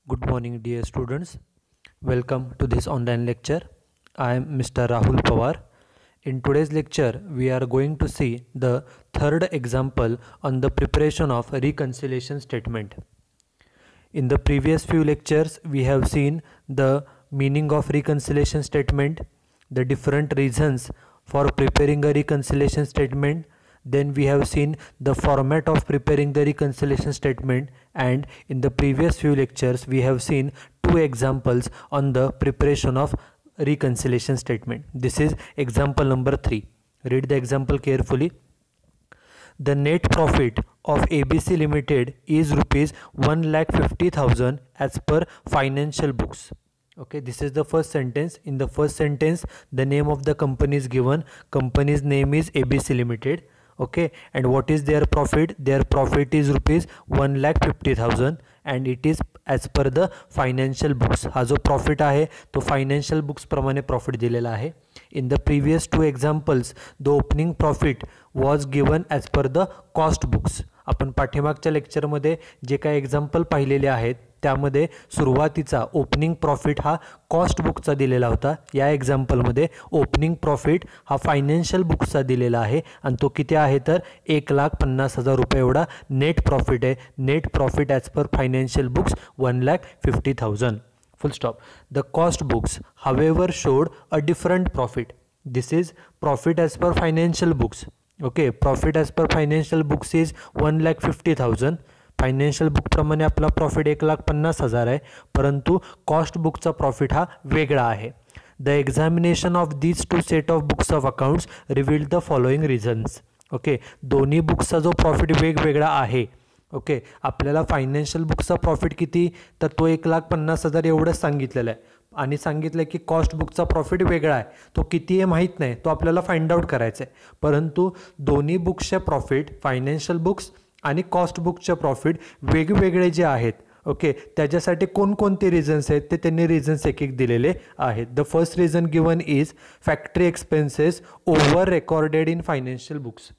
Good morning, dear students. Welcome to this online lecture. I am Mr. Rahul Pawar. In today's lecture, we are going to see the third example on the preparation of a reconciliation statement. In the previous few lectures, we have seen the meaning of reconciliation statement, the different reasons for preparing a reconciliation statement. Then we have seen the format of preparing the reconciliation statement, and in the previous few lectures we have seen two examples on the preparation of reconciliation statement. This is example number 3. Read the example carefully. The net profit of ABC Limited is rupees 1,50,000 as per financial books. Okay, this is the first sentence. In the first sentence, the name of the company is given. Company's name is ABC Limited. Okay, and what is their profit? Their profit is rupees 1,50,000 and it is as per the financial books. हा जो profit आहे तो financial books प्रमाणे profit दिलेला आहे. In the previous two examples, the opening profit was given as per the cost books. आपण पाठीमागच्या लेक्चरमध्ये जे काही एक्झाम्पल पाहिलेले आहेत त्यामध्ये सुरुवातीचा ओपनिंग प्रॉफिट हा कॉस्ट बुकचा दिलेला होता. या एक्झाम्पलमध्ये ओपनिंग प्रॉफिट हा फायनान्शियल बुक्सचा दिलेला आहे आणि तो किती आहे तर 1,50,000 रुपये एवढा नेट प्रॉफिट आहे. Net profit as per financial books 1,50,000. Full stop. The cost books however showed a different profit. This is profit as per financial books. Okay, profit as per financial books is 1,50,000. Financial book प्रमाणे आपला profit 1,50,000 आहे, परंतु cost बुकचा profit हा वेगळा आहे. The examination of these two set of books of accounts revealed the following reasons. Okay, दोन्ही बुक्सचा जो प्रॉफिट वेगवेगळा आहे. ओके, आपल्याला फायनान्शियल बुकचा प्रॉफिट किती तर तो 1,50,000 एवढंच सांगितलेलं आहे आणि सांगितलं की कॉस्ट बुकचा प्रॉफिट वेगळा आहे. तो किती आहे माहीत नाही, तो आपल्याला फाइंड आउट करायचा आहे. परंतु दोन्ही बुक्सचे प्रॉफिट फायनान्शियल बुक्स आणि कॉस्ट बुकचे प्रॉफिट वेगवेगळे जे आहेत. ओके, त्याच्यासाठी कोणकोणते रिझन्स आहेत ते त्यांनी रिझन्स एक एक दिलेले आहेत. The first reason given is factory expenses over recorded in financial books.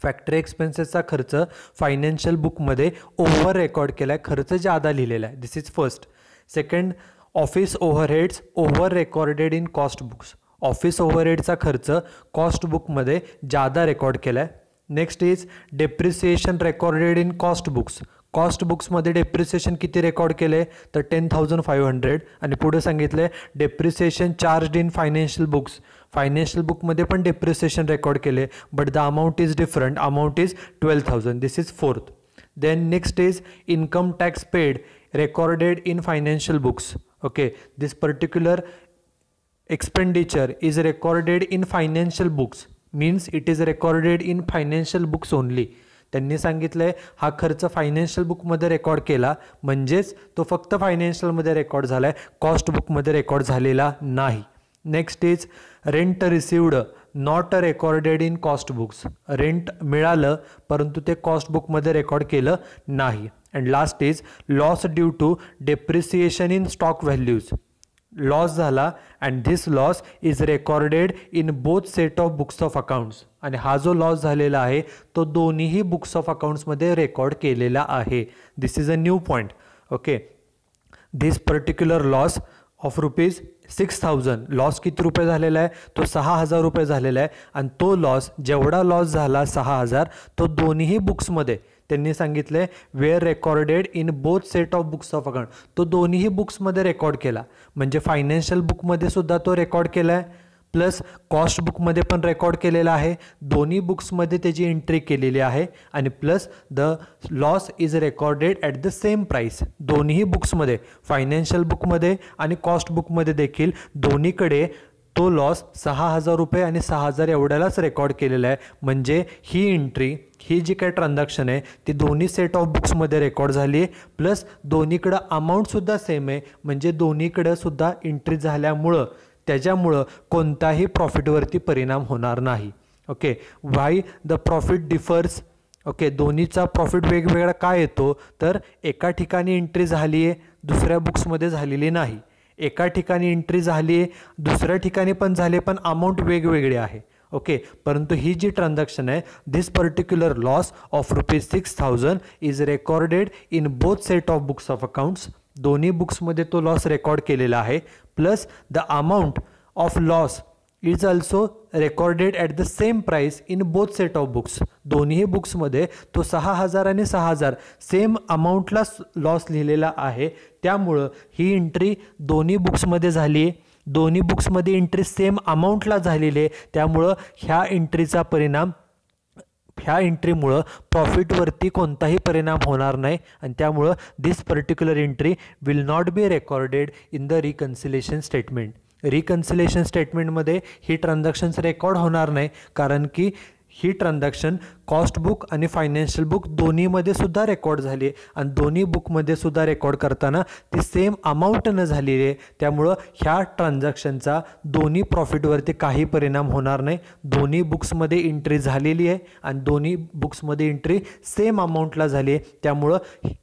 Factory एक्सपेन्सेसचा खर्च फायनान्शियल बुकमध्ये ओव्हर रेकॉर्ड केला आहे, खर्च जादा लिहिलेला आहे. This is first. Second, office overheads over recorded in cost books. Office ओव्हरहेडचा खर्च कॉस्ट बुकमध्ये जादा रेकॉर्ड केला आहे. Next is depreciation recorded in cost books. कॉस्ट बुक्समध्ये डेप्रिसिएशन किती रेकॉर्ड केले तर 10,500 आणि पुढे सांगितले depreciation charge in financial books. Financial बुकमध्ये पण डेप्रिसिएशन रेकॉर्ड केले but the amount is different. Amount is 12,000. This is fourth. Then next is income tax paid recorded in financial books. Okay, this particular expenditure is recorded in financial books means it is recorded in financial books only. त्यांनी सांगितलं आहे हा खर्च financial बुकमध्ये record केला म्हणजेच तो फक्त फायनान्शियलमध्ये रेकॉर्ड झाला आहे, कॉस्ट बुकमध्ये रेकॉर्ड झालेला नाही. Next is rent received not recorded in cost books. Rent मिळालं परंतु ते कॉस्ट बुकमध्ये रेकॉर्ड केलं नाही. And last is loss due to depreciation in stock values. Loss झाला and this loss is recorded in both set of books of accounts. आणि हा जो लॉस झालेला आहे तो दोन्हीही बुक्स ऑफ अकाउंट्समध्ये रेकॉर्ड केलेला आहे. This is a new point. Okay, this particular loss of rupees 6,000. Loss किती रुपये झालेला आहे तो 6,000 रुपये झालेला आहे आणि तो लॉस जेवढा लॉस झाला 6,000 तो दोन्हीही बुक्समध्ये त्यांनी सांगितले were recorded in both set of books of account. तो दोन्हीही बुक्समध्ये रेकॉर्ड केला म्हणजे फायनान्शियल बुकमध्ये सुद्धा तो रेकॉर्ड केला आहे प्लस कॉस्ट बुकमध्ये पण रेकॉर्ड केलेला आहे. दोन्ही बुक्समध्ये त्याची एंट्री केलेली आहे आणि plus the loss is recorded at the same price. दोन्ही बुक्समध्ये फायनान्शियल बुकमध्ये आणि कॉस्ट बुकमध्ये देखील दोन्हीकडे तो लॉस 6,000 रुपये आणि 6,000 एवढ्यालाच रेकॉर्ड केलेला आहे. म्हणजे ही एंट्री ही जी काही ट्रान्झॅक्शन आहे ती दोन्ही सेट ऑफ बुक्समध्ये रेकॉर्ड झाली आहे प्लस दोन्हीकडं अमाऊंटसुद्धा सेम आहे म्हणजे दोन्हीकडं सुद्धा एंट्री झाल्यामुळं त्याच्यामुळं कोणताही प्रॉफिटवरती परिणाम होणार नाही. Okay, why the profit differs. Okay, दोन्हीचा प्रॉफिट वेगवेगळा काय येतो तर एका ठिकाणी एंट्री झाली आहे दुसऱ्या बुक्समध्ये झालेली नाही. एका ठिकाणी एंट्री झाली आहे दुसऱ्या ठिकाणी पण झाली पण अमाऊंट वेगवेगळी आहे. ओके, परंतु ही जी ट्रान्झॅक्शन आहे this particular loss of rupees 6,000 is recorded in both set of books of accounts. दोन्ही बुक्समध्ये तो लॉस रेकॉर्ड केलेला आहे, plus the amount of loss is also recorded at the same price in both set of books. दोन्ही बुक्समध्ये तो 6,000 आणि 6,000 same अमाऊंटला loss लिहिलेला आहे. त्यामुळं ही एंट्री दोन्ही बुक्समध्ये झाली आहे. दोन्ही बुक्समध्ये एंट्री सेम अमाऊंटला झालेली आहे. त्यामुळं ह्या एंट्रीमुळं प्रॉफिटवरती कोणताही परिणाम होणार नाही आणि त्यामुळं this particular entry will not be recorded in the reconciliation statement. Reconciliation स्टेटमेंटमध्ये ही ट्रान्झॅक्शन्स रेकॉर्ड होणार नाही, कारण की ही ट्रान्झॅक्शन कॉस्ट बुक आणि फायनान्शियल बुक दोन्हीमध्ये सुद्धा रेकॉर्ड झाली आहे आणि दोन्ही बुकमध्ये सुद्धा रेकॉर्ड करताना ती सेम अमाऊंटनं झालेली आहे. त्यामुळं ह्या ट्रान्झॅक्शनचा दोन्ही प्रॉफिटवरती काही परिणाम होणार नाही. दोन्ही बुक्समध्ये एंट्री झालेली आहे आणि दोन्ही बुक्समध्ये एंट्री सेम अमाऊंटला झाली आहे. त्यामुळं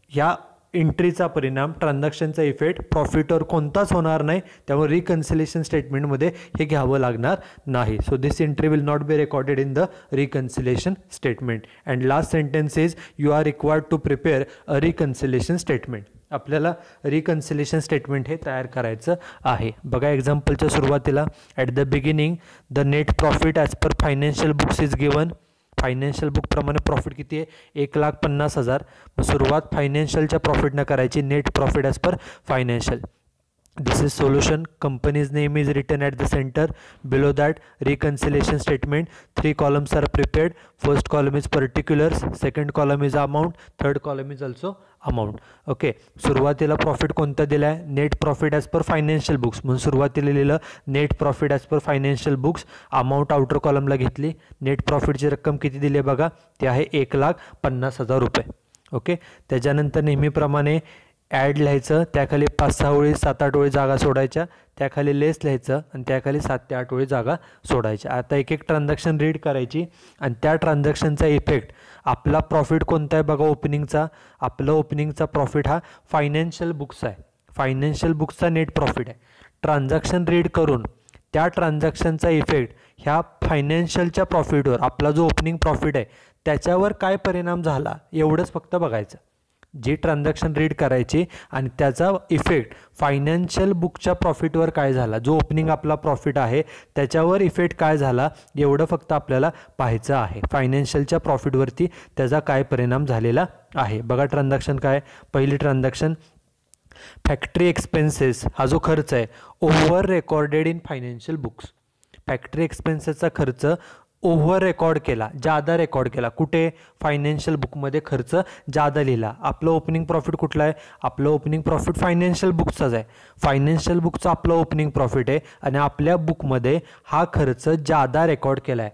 ह्या एंट्रीचा परिणाम, ट्रान्झॅक्शनचा इफेक्ट प्रॉफिटवर कोणताच होणार नाही. त्यामुळे रिकन्सिलेशन स्टेटमेंटमध्ये हे घ्यावं लागणार नाही. So this entry will not be recorded in the reconciliation statement. And last sentence is you are required to prepare a reconciliation statement. आपल्याला रिकन्सिलेशन स्टेटमेंट हे तयार करायचं आहे. बघा एक्झाम्पलच्या सुरुवातीला at the beginning the net profit as per financial books is given. Financial बुकप्रमाणे profit किती आहे? 1,50,000. मग सुरुवात फायनान्शियलच्या प्रॉफिटनं करायची. Net profit as per financial. This is solution. Company's name is written at the center. Below that, reconciliation statement. 3 columns are prepared. First column is particulars. Second column is amount. Third column is also amount. Okay. सुरुवातीला profit कोणता दिला आहे? Net profit as per financial books. म्हणून सुरुवातीला लिहिलं net profit as per financial books. Amount outer कॉलमला घेतली. Net प्रॉफिटची रक्कम किती दिली आहे बघा, ती आहे 1,50,000 रुपये. ओके. त्याच्यानंतर नेहमीप्रमाणे ॲड लिहायचं. त्याखाली 5-6 ओळी 7-8 ओळी जागा सोडायच्या. त्याखाली लेस लिहायचं आणि त्याखाली 7 ते 8 ओळी जागा सोडायच्या. आता एक ट्रान्झॅक्शन रीड करायची आणि त्या ट्रान्झॅक्शनचा इफेक्ट आपला प्रॉफिट कोणता आहे बघा ओपनिंगचा. आपलं ओपनिंगचा प्रॉफिट हा फायनान्शियल बुक्सचा आहे. फायनान्शियल बुक्सचा नेट प्रॉफिट आहे. ट्रान्झॅक्शन रीड करून त्या ट्रान्झॅक्शनचा इफेक्ट ह्या फायनान्शियलच्या प्रॉफिटवर, आपला जो ओपनिंग प्रॉफिट आहे त्याच्यावर काय परिणाम झाला एवढंच फक्त बघायचं. जी ट्रान्झॅक्शन रीड करायची आणि त्याचा इफेक्ट फायनान्शियल बुकच्या प्रॉफिटवर काय झाला, जो ओपनिंग आपला प्रॉफिट आहे त्याच्यावर इफेक्ट काय झाला एवढं फक्त आपल्याला पाहायचं आहे. फायनान्शियलच्या प्रॉफिटवरती त्याचा काय परिणाम झालेला आहे. बघा ट्रान्झॅक्शन काय. पहिली ट्रान्झॅक्शन फॅक्टरी एक्सपेन्सेस, हा जो खर्च आहे over recorded in financial books. Factory एक्सपेन्सेसचा खर्च ओव्हर रेकॉर्ड केला, जादा रेकॉर्ड केला. कुठे? फायनान्शियल बुकमध्ये खर्च जादा लिहिला. आपलं ओपनिंग प्रॉफिट कुठलं आहे? आपलं ओपनिंग प्रॉफिट फायनान्शियल बुकचाच आहे. फायनान्शियल बुकचा आपलं ओपनिंग प्रॉफिट आहे आणि आपल्या बुकमध्ये हा खर्च जादा रेकॉर्ड केला आहे.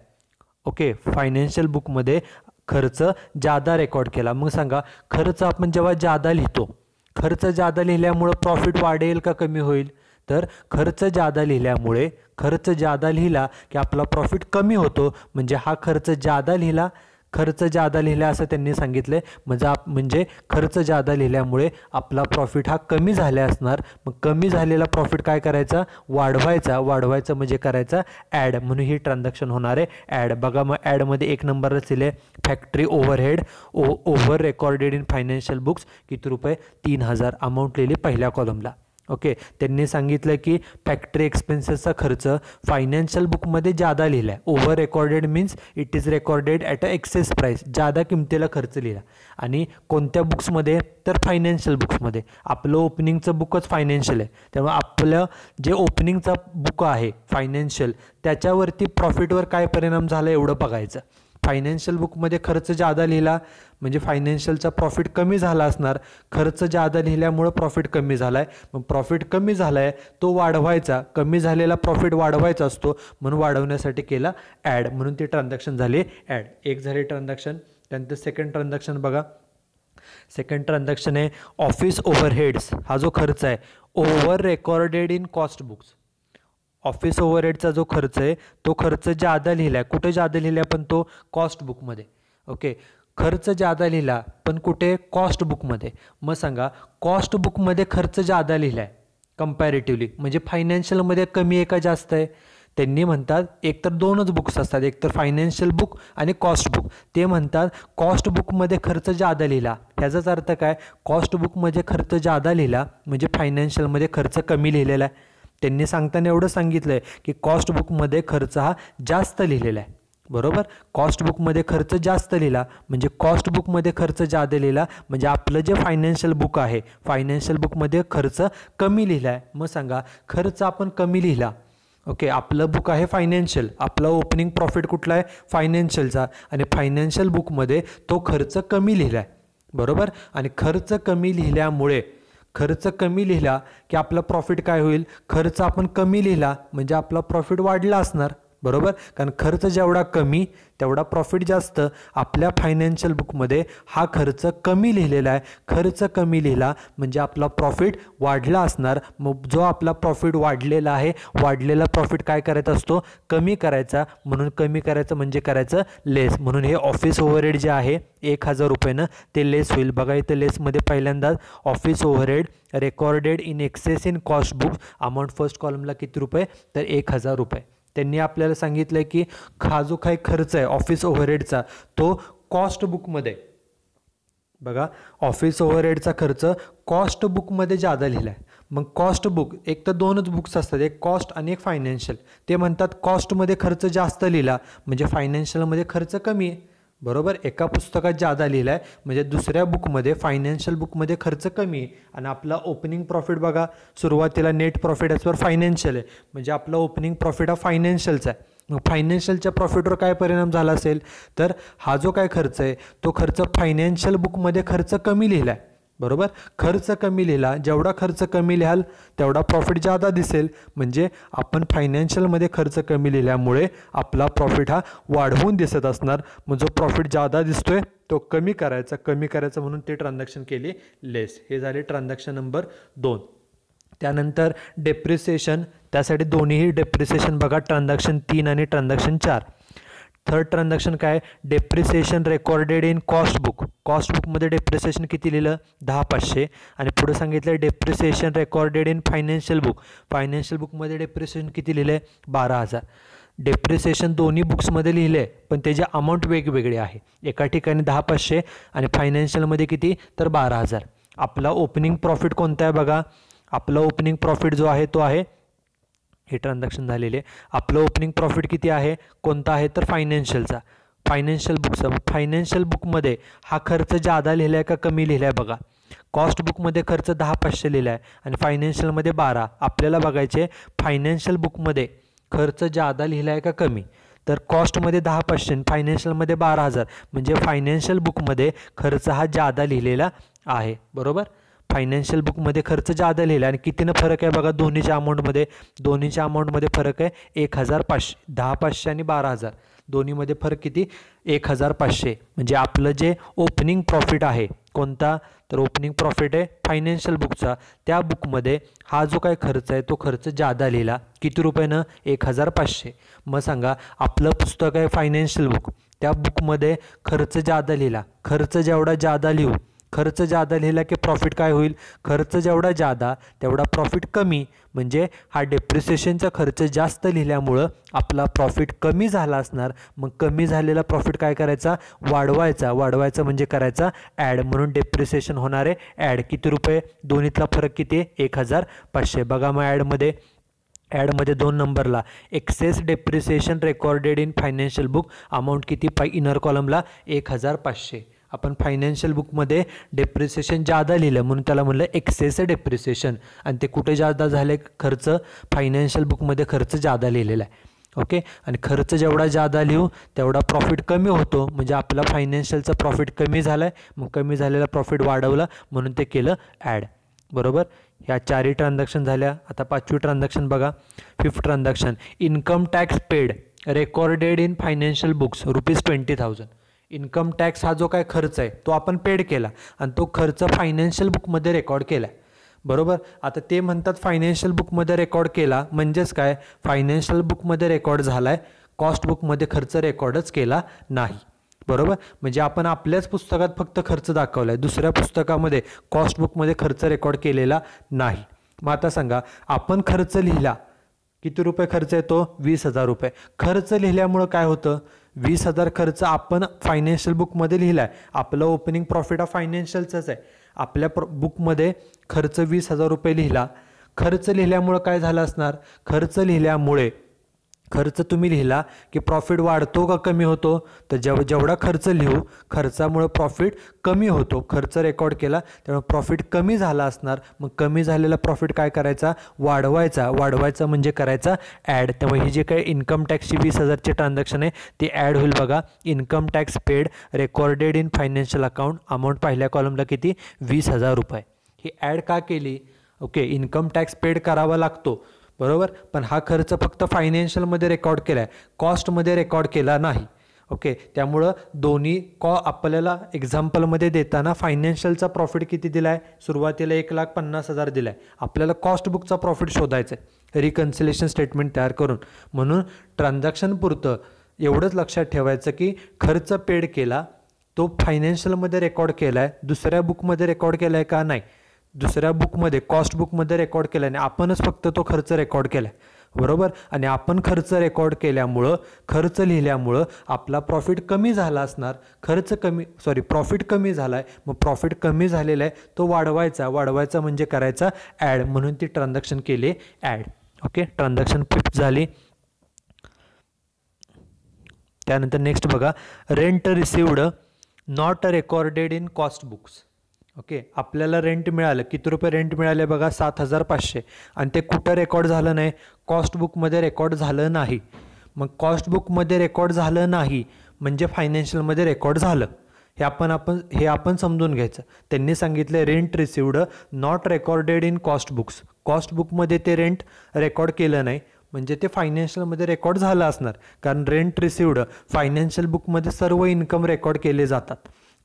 ओके. फायनान्शियल बुकमध्ये खर्च जादा रेकॉर्ड केला. मग सांगा, खर्च आपण जेव्हा जादा लिहितो, खर्च जादा लिहिल्यामुळं प्रॉफिट वाढेल का कमी होईल? तर खर्च जादा लिहिल्यामुळे, खर्च जादा लिहिला की आपला प्रॉफिट कमी होतो. म्हणजे हा खर्च जादा लिहिला, खर्च जादा लिहिला असं त्यांनी सांगितलं आहे. म्हणजे खर्च जादा लिहिल्यामुळे आपला प्रॉफिट हा कमी झाला असणार. मग कमी झालेला प्रॉफिट काय करायचा? वाढवायचा. वाढवायचं म्हणजे करायचा ॲड. म्हणून ही ट्रान्झॅक्शन होणार आहे ॲड. बघा मग ॲडमध्ये 1 नंबरच दिले factory overhead over recorded in financial books. किती रुपये? 3,000 अमाऊंट लिहिली पहिल्या कॉलमला. ओके. त्यांनी सांगितलं की फॅक्टरी एक्सपेन्सेसचा खर्च फायनान्शियल बुकमध्ये जादा लिहिला आहे. Over recorded means it is recorded at a excess price. जादा किमतीला खर्च लिहिला. आणि कोणत्या बुक्समध्ये? तर फायनान्शियल बुक्समध्ये. आपलं ओपनिंगचं बुकच फायनान्शियल आहे. त्यामुळे आपलं जे ओपनिंगचा बुक आहे फायनान्शियल त्याच्यावरती प्रॉफिटवर काय परिणाम झाला एवढं बघायचं. फायनान्शियल बुकमध्ये खर्च जादा लिहिला म्हणजे फायनान्शियलचा प्रॉफिट कमी झाला असणार. खर्च जादा लिहिल्यामुळं प्रॉफिट कमी झाला आहे. मग प्रॉफिट कमी झाला आहे तो वाढवायचा. कमी झालेला प्रॉफिट वाढवायचा असतो म्हणून वाढवण्यासाठी केला ॲड. म्हणून ती ट्रान्झॅक्शन झाली ॲड. एक झाली ट्रान्झॅक्शन. त्यानंतर सेकंड ट्रान्झॅक्शन बघा. सेकंड ट्रान्झॅक्शन आहे ऑफिस ओव्हरहेड्स. हा जो खर्च आहे over recorded in cost books. Office ओव्हरहेडचा जो खर्च आहे तो खर्च जादा लिहिला आहे. कुठे जादा लिहिला आहे? पण तो कॉस्ट बुकमध्ये. ओके. खर्च जादा लिहिला पण कुठे? कॉस्ट बुकमध्ये. मग सांगा, कॉस्ट बुकमध्ये खर्च जादा लिहिला आहे कंपॅरेटिव्हली म्हणजे फायनान्शियलमध्ये कमी आहे का जास्त आहे? त्यांनी म्हणतात एकतर दोनच बुक्स असतात, एकतर फायनान्शियल बुक आणि कॉस्ट बुक. ते म्हणतात कॉस्ट बुकमध्ये खर्च जादा लिहिला. ह्याचाच अर्थ काय, कॉस्ट बुकमध्ये खर्च जादा लिहिला म्हणजे फायनान्शियलमध्ये खर्च कमी लिहिलेला आहे. त्यांनी सांगताना एवढं सांगितलं आहे की कॉस्ट बुकमध्ये खर्च हा जास्त लिहिलेला आहे. बरोबर, कॉस्ट बुकमध्ये खर्च जास्त लिहिला म्हणजे कॉस्ट बुकमध्ये खर्च जादा लिहिला म्हणजे आपलं जे फायनान्शियल बुक आहे फायनान्शियल बुकमध्ये खर्च कमी लिहिला आहे. मग सांगा, खर्च आपण कमी लिहिला. ओके, आपलं बुक आहे फायनान्शियल, आपला ओपनिंग प्रॉफिट कुठला आहे फायनान्शियलचा, आणि फायनान्शियल बुकमध्ये तो खर्च कमी लिहिला आहे. बरोबर, आणि खर्च कमी लिहिल्यामुळे खर्च कमी लिहिला की आपला प्रॉफिट काय होईल, खर्च आपण कमी लिहिला म्हणजे आपला प्रॉफिट वाढला असणार. बरोबर, कारण खर्च जेवढा कमी तेवढा प्रॉफिट जास्त. आपल्या फायनान्शियल बुकमध्ये हा खर्च कमी लिहिलेला आहे, खर्च कमी लिहिला म्हणजे आपला प्रॉफिट वाढला असणार. मग जो आपला प्रॉफिट वाढलेला आहे, वाढलेला प्रॉफिट काय करायचा असतो, कमी करायचा. म्हणून कमी करायचं म्हणजे करायचं लेस. म्हणून हे ऑफिस ओव्हरहेड जे आहे 1000 रुपयानं ते लेस होईल. बघा इथं लेसमध्ये पहिल्यांदाच office overhead recorded in excess in cost book amount first कॉलमला किती रुपये, तर 1000 रुपये. त्यांनी आपल्याला सांगितलं आहे की हा जो काही खर्च आहे ऑफिस ओव्हरहेडचा तो कॉस्ट बुकमध्ये, बघा ऑफिस ओव्हरहेडचा खर्च कॉस्ट बुकमध्ये जादा लिहिला आहे. मग कॉस्ट बुक, एक तर दोनच बुक्स असतात, एक कॉस्ट आणि एक फायनान्शियल. ते म्हणतात कॉस्टमध्ये खर्च जास्त लिहिला म्हणजे फायनान्शियलमध्ये खर्च कमी आहे. बरोबर, एका पुस्तकात जादा लिहिला आहे म्हणजे दुसऱ्या बुकमध्ये फायनान्शियल बुकमध्ये खर्च कमी आहे. आणि आपला ओपनिंग प्रॉफिट बघा, सुरुवातीला नेट प्रॉफिट ॲजवर फायनान्शियल आहे म्हणजे आपला ओपनिंग प्रॉफिट हा फायनान्शियलचा आहे. मग फायनान्शियलच्या प्रॉफिटवर काय परिणाम झाला असेल, तर हा जो काय खर्च आहे तो खर्च फायनान्शियल बुकमध्ये खर्च कमी लिहिला आहे. बरोबर, खर्च कमी लिहिला, जेवढा खर्च कमी लिहाल तेवढा प्रॉफिट जादा दिसेल म्हणजे आपण फायनान्शियलमध्ये खर्च कमी लिहिल्यामुळे आपला प्रॉफिट हा वाढवून दिसत असणार. मग जो प्रॉफिट जादा दिसतोय तो कमी करायचा म्हणून ते ट्रान्झॅक्शन केली लेस. हे झाले ट्रान्झॅक्शन नंबर 2. त्यानंतर डेप्रिसिएशन, त्यासाठी दोन्हीही डेप्रिसिएशन बघा, ट्रान्झॅक्शन 3 आणि ट्रान्झॅक्शन 4. थर्ड ट्रान्झॅक्शन काय, depreciation recorded in cost book. Cost बुकमध्ये डेप्रिसिएशन किती लिहिलं, 10,500. आणि पुढे सांगितलं depreciation recorded in financial book. Financial बुकमध्ये डेप्रिसिएशन किती लिहिलं आहे, 12,000. डेप्रिसिएशन दोन्ही बुक्समध्ये लिहिले आहे पण त्याचे अमाऊंट वेगवेगळे आहे. एका ठिकाणी 10,500 आणि फायनान्शियलमध्ये किती, तर 12,000. आपला ओपनिंग प्रॉफिट कोणता आहे बघा, आपला ओपनिंग प्रॉफिट जो आहे तो आहे, हे ट्रान्झॅक्शन झालेले, आपलं ओपनिंग प्रॉफिट किती आहे, कोणता आहे, तर फायनान्शियलचा, फायनान्शियल बुकचा. फायनान्शियल बुकमध्ये हा खर्च जादा लिहिला आहे का कमी लिहिला आहे बघा. कॉस्ट बुकमध्ये खर्च 10,500 लिहिला आहे आणि फायनान्शियलमध्ये 12. आपल्याला बघायचे फायनान्शियल बुकमध्ये खर्च जादा लिहिला आहे का कमी. तर कॉस्टमध्ये 10,500 फायनान्शियलमध्ये 12,000 म्हणजे फायनान्शियल बुकमध्ये खर्च हा जादा लिहिलेला आहे. बरोबर, फायनान्शियल बुकमध्ये खर्च जादा लिहिला आणि कितीनं फरक आहे बघा, दोन्हीच्या अमाऊंटमध्ये फरक आहे 1,500. 10,500 आणि 12,000 दोन्हीमध्ये फरक किती, 1,500. म्हणजे आपलं जे ओपनिंग प्रॉफिट आहे कोणता, तर ओपनिंग प्रॉफिट आहे फायनान्शियल बुकचा, त्या बुकमध्ये हा जो काय खर्च आहे तो खर्च जादा लिहिला. किती रुपयानं, 1,500. मग सांगा, आपलं पुस्तक आहे फायनान्शियल बुक, त्या बुकमध्ये खर्च जादा लिहिला. खर्च जेवढा जादा लिहू, खर्च जादा लिहिला की प्रॉफिट काय होईल, खर्च जेवढा जादा तेवढा प्रॉफिट कमी. म्हणजे हा डेप्रिसिएशनचा खर्च जास्त लिहिल्यामुळं आपला प्रॉफिट कमी झाला असणार. मग कमी झालेला प्रॉफिट काय करायचा, वाढवायचा म्हणजे करायचा ॲड. म्हणून डेप्रिसिएशन होणार आहे ॲड. किती रुपये, दोन्हीतला फरक किती आहे, 1,500. बघा मग ॲडमध्ये 2 नंबरला excess depreciation recorded in financial book amount किती, इनर कॉलमला 1,500. आपण फायनान्शियल बुकमध्ये डेप्रिसिएशन जादा लिहिलं म्हणून त्याला म्हणलं एक्सेस डेप्रिसिएशन. आणि ते कुठे जादा झाले खर्च, फायनान्शियल बुकमध्ये खर्च जादा लिहिलेला आहे. ओके, आणि खर्च जेवढा जादा लिहू तेवढा प्रॉफिट कमी होतो म्हणजे आपला फायनान्शियलचा प्रॉफिट कमी झाला आहे. मग कमी झालेला प्रॉफिट वाढवला म्हणून ते केलं ॲड. बरोबर, ह्या 4ही ट्रान्झॅक्शन झाल्या. आता 5वी ट्रान्झॅक्शन बघा, 5th transaction, income tax paid recorded in financial books ₹20,000. Income tax हा जो काय खर्च आहे तो आपण पेड केला आणि तो खर्च फायनान्शियल बुकमध्ये रेकॉर्ड केला आहे. बरोबर, आता ते म्हणतात फायनान्शियल बुकमध्ये रेकॉर्ड केला म्हणजेच काय, फायनान्शियल बुकमध्ये रेकॉर्ड झाला आहे, कॉस्ट बुकमध्ये खर्च रेकॉर्डच केला नाही. बरोबर, म्हणजे आपण आपल्याच पुस्तकात फक्त खर्च दाखवला आहे, दुसऱ्या पुस्तकामध्ये कॉस्ट बुकमध्ये खर्च रेकॉर्ड केलेला नाही. मग आता सांगा, आपण खर्च लिहिला किती रुपये खर्च येतो? 20,000 रुपये. खर्च लिहिल्यामुळं काय होतं? 20,000 खर्च आपण फायनान्शियल बुकमध्ये लिहिला आहे. आपलं ओपनिंग प्रॉफिट हा फायनान्शियलचाच आहे. आपल्या बुकमध्ये खर्च 20,000 रुपये लिहिला. खर्च लिहिल्यामुळं काय झालं असणार? खर्च तुम्ही लिहिला की प्रॉफिट वाढतो का कमी होतो? तर जेवढा खर्च लिहू, खर्चामुळे प्रॉफिट कमी होतो. खर्च रेकॉर्ड केला त्यामुळे प्रॉफिट कमी झाला असणार. मग कमी झालेला प्रॉफिट काय करायचा? वाढवायचा म्हणजे करायचा ॲड. त्यामुळे ही जे काही इन्कम टॅक्सची 20,000ची ट्रान्झॅक्शन आहे ती ॲड होईल बघा. Income tax paid recorded in financial account, amount पहिल्या कॉलमला किती? 20,000 रुपये. ही ॲड का केली? ओके, इन्कम टॅक्स पेड करावा लागतो बरोबर, पण हा खर्च फक्त फायनान्शियलमध्ये रेकॉर्ड केला आहे, कॉस्टमध्ये रेकॉर्ड केला नाही. ओके, त्यामुळं दोन्ही आपल्याला एक्झाम्पलमध्ये देताना फायनान्शियलचा प्रॉफिट किती दिला आहे? सुरुवातीला 1,50,000 दिला आहे. आपल्याला कॉस्ट बुकचा प्रॉफिट शोधायचा आहे रिकन्सिलेशन स्टेटमेंट तयार करून. म्हणून ट्रान्झॅक्शन पुरतं एवढंच लक्षात ठेवायचं की खर्च पेड केला तो फायनान्शियलमध्ये रेकॉर्ड केला आहे, दुसऱ्या बुकमध्ये रेकॉर्ड केला आहे का? नाही, दुसऱ्या बुकमध्ये कॉस्ट बुकमध्ये रेकॉर्ड केला नाही, आपणच फक्त तो खर्च रेकॉर्ड केला आहे बरोबर. आणि आपण खर्च रेकॉर्ड केल्यामुळं, खर्च लिहिल्यामुळं आपला प्रॉफिट कमी झाला असणार. प्रॉफिट कमी झाला आहे. मग प्रॉफिट कमी झालेला आहे तो वाढवायचा म्हणजे करायचा ॲड, म्हणून ती ट्रान्झॅक्शन केली ॲड. ओके, ट्रान्झॅक्शन 5 झाली. त्यानंतर नेक्स्ट बघा, rent received not recorded in cost books. Okay, आपल्याला रेंट मिळालं. किती रुपये रेंट मिळाले बघा? 7,500. आणि ते कुठं रेकॉर्ड झालं नाही? कॉस्ट बुकमध्ये रेकॉर्ड झालं नाही. मग कॉस्ट बुकमध्ये रेकॉर्ड झालं नाही म्हणजे फायनान्शियलमध्ये रेकॉर्ड झालं. हे आपण समजून घ्यायचं. त्यांनी सांगितलं rent received not recorded in cost books. Cost बुकमध्ये ते रेंट रेकॉर्ड केलं नाही म्हणजे ते फायनान्शियलमध्ये रेकॉर्ड झालं असणार. कारण रेंट रिसिव्ड फायनान्शियल बुकमध्ये सर्व इन्कम रेकॉर्ड केले जातात.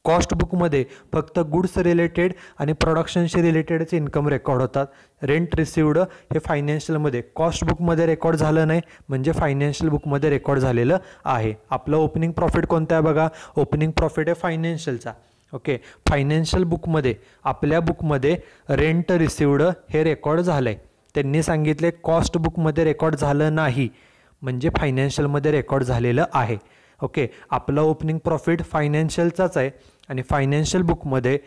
कॉस्ट बुकमध्ये फक्त गुड्स रिलेटेड आणि प्रोडक्शनशी रिलेटेडच इन्कम रेकॉर्ड होतात. रेंट रिसिव्ड हे फायनान्शियलमध्ये, कॉस्ट बुकमध्ये रेकॉर्ड झालं नाही म्हणजे फायनान्शियल बुकमध्ये रेकॉर्ड झालेलं आहे. आपलं ओपनिंग प्रॉफिट कोणतं आहे बघा? ओपनिंग प्रॉफिट आहे फायनान्शियलचा. ओके, फायनान्शियल बुकमध्ये, आपल्या बुकमध्ये रेंट रिसिव्ड हे रेकॉर्ड झालं आहे. त्यांनी सांगितले कॉस्ट बुकमध्ये रेकॉर्ड झालं नाही म्हणजे फायनान्शियलमध्ये रेकॉर्ड झालेलं आहे. ओके, आपलं ओपनिंग प्रॉफिट फायनान्शियलचाच आहे आणि फायनान्शियल बुकमध्ये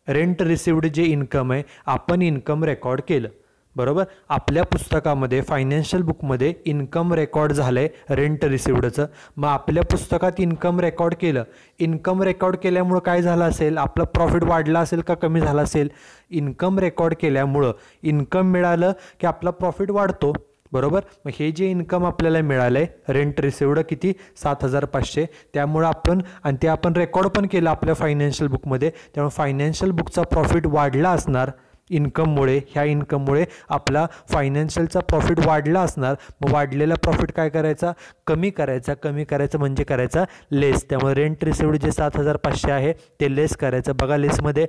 रेंट रिसिव्ड जे इन्कम आहे आपण इन्कम रेकॉर्ड केलं बरोबर. आपल्या पुस्तकामध्ये फायनान्शियल बुकमध्ये इन्कम रेकॉर्ड झालं आहे रेंट रिसिव्डचं. मग आपल्या पुस्तकात इन्कम रेकॉर्ड केलं. इन्कम रेकॉर्ड केल्यामुळं काय झालं असेल? आपलं प्रॉफिट वाढला असेल का कमी झाला असेल? इन्कम रेकॉर्ड केल्यामुळं इन्कम मिळालं की आपला प्रॉफिट वाढतो बरोबर. मग हे जे इन्कम आपल्याला मिळालं आहे रेंट रिसिव्ड किती? 7,500. त्यामुळं आपण रेकॉर्ड पण केलं आपल्या फायनान्शियल बुकमध्ये. त्यामुळे फायनान्शियल बुकचा प्रॉफिट वाढला असणार इन्कममुळे. ह्या इन्कममुळे आपला फायनान्शियलचा प्रॉफिट वाढला असणार. मग वाढलेला प्रॉफिट काय करायचा? कमी करायचा म्हणजे करायचा लेस. त्यामुळे रेंट रिसिव्ड जे 7,500 आहे ते लेस करायचं. बघा लिस्टमध्ये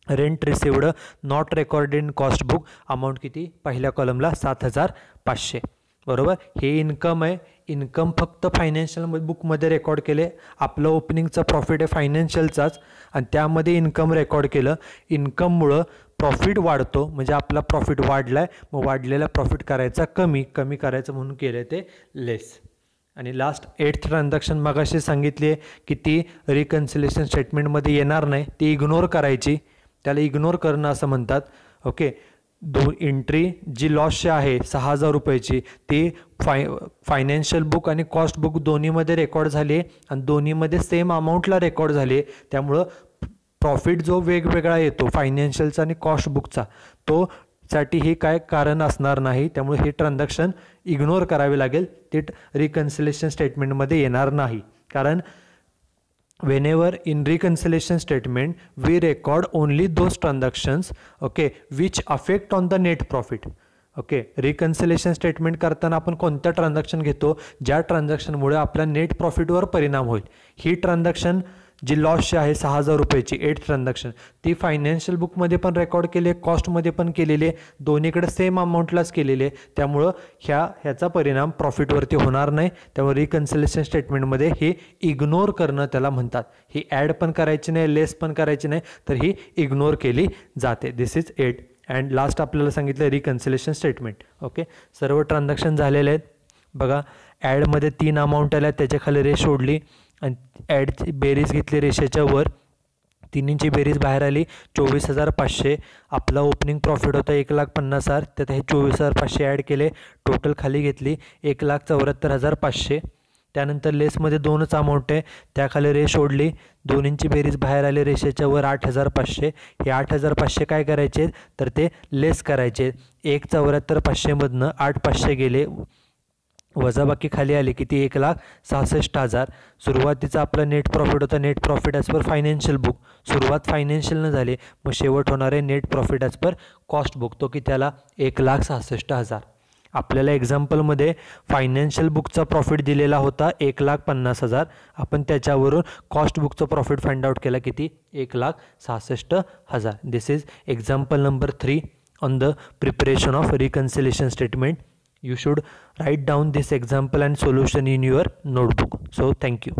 rent received not recorded in cost book, amount किती? पहिल्या कॉलमला 7,500 बरोबर. हे इन्कम आहे. इन्कम फक्त फायनान्शियल बुकमध्ये रेकॉर्ड केले. आपलं ओपनिंगचा प्रॉफिट आहे फायनान्शियलचाच आणि त्यामध्ये इन्कम रेकॉर्ड केलं. इन्कममुळं प्रॉफिट वाढतो म्हणजे आपला प्रॉफिट वाढला आहे. मग वाढलेला प्रॉफिट करायचा कमी करायचं म्हणून केलं ते लेस. आणि लास्ट 8th ट्रान्झॅक्शन मगाशी सांगितली आहे की ती रिकन्सिलेशन स्टेटमेंटमध्ये येणार नाही, ती इग्नोर करायची. त्याला इग्नोर करणं असं म्हणतात. ओके, एंट्री जी लॉसची आहे 6,000 रुपयाची ती फायनान्शियल बुक आणि कॉस्ट बुक दोन्हीमध्ये रेकॉर्ड झाली आहे आणि दोन्हीमध्ये सेम अमाऊंटला रेकॉर्ड झाली आहे. त्यामुळं प्रॉफिट जो वेगवेगळा येतो फायनान्शियलचा आणि कॉस्ट बुकचा तो साठी हे काय कारण असणार नाही. त्यामुळे हे ट्रान्झॅक्शन इग्नोर करावे लागेल. ते रिकन्सिलेशन स्टेटमेंटमध्ये येणार नाही. कारण whenever in reconciliation statement we record only those transactions okay which affect on the net profit. Okay, reconciliation statement करताना आपण कोणत्या ट्रान्झॅक्शन घेतो? ज्या ट्रान्झॅक्शनमुळे आपल्या नेट प्रॉफिटवर परिणाम होईल. ही ट्रान्झॅक्शन जी लॉसची आहे 6,000 रुपयाची 8th ट्रान्झॅक्शन ती फायनान्शियल बुकमध्ये पण रेकॉर्ड केली आहे, कॉस्टमध्ये पण केलेली आहे, दोन्हीकडे सेम अमाऊंटलाच केलेली आहे. त्यामुळं ह्याचा परिणाम प्रॉफिटवरती होणार नाही. त्यामुळे रिकन्सिलेशन स्टेटमेंटमध्ये हे इग्नोर करणं त्याला म्हणतात. ही ॲड पण करायची नाही, लेस पण करायची नाही, तर ही इग्नोर केली जाते. दिस इज 8. अँड लास्ट आपल्याला सांगितलं रिकन्सिलेशन स्टेटमेंट. ओके, सर्व ट्रान्झॅक्शन झालेले आहेत. बघा, ॲडमध्ये 3 अमाऊंट आल्या, त्याच्या खाली रेष सोडली आणि ॲडची बेरीज घेतली रेषेच्या वर, तिन्हींची बेरीज बाहेर आली 24,500. आपला ओपनिंग प्रॉफिट होता 1,50,000, त्यात हे 24,500 ॲड केले, टोटल खाली घेतली 1,74,500. त्यानंतर लेसमध्ये 2च अमाऊंट आहे, त्याखाली रेष सोडली, दोन्हींची बेरीज बाहेर आली रेषेच्या वर 8,500. हे 8,500 काय करायचे तर ते लेस करायचे. 1,74,500मधनं 8,500 गेले, वजाबाकी खाली आली किती 1,66,000. सुरुवातीचा आपला नेट प्रॉफिट होता, net profit as per financial book, सुरुवात फायनान्शियलनं झाली, मग शेवट होणार आहे नेट प्रॉफिट ॲज पर कॉस्ट बुक, तो की त्याला 1,66,000. आपल्याला एक्झाम्पलमध्ये फायनान्शियल बुकचा प्रॉफिट दिलेला होता 1,50,000. आपण त्याच्यावरून कॉस्ट बुकचा प्रॉफिट फाइंड आउट केला किती 1,66,000. This is example number 3 on the preparation of reconciliation statement. You should write down this example and solution in your notebook. So thank you.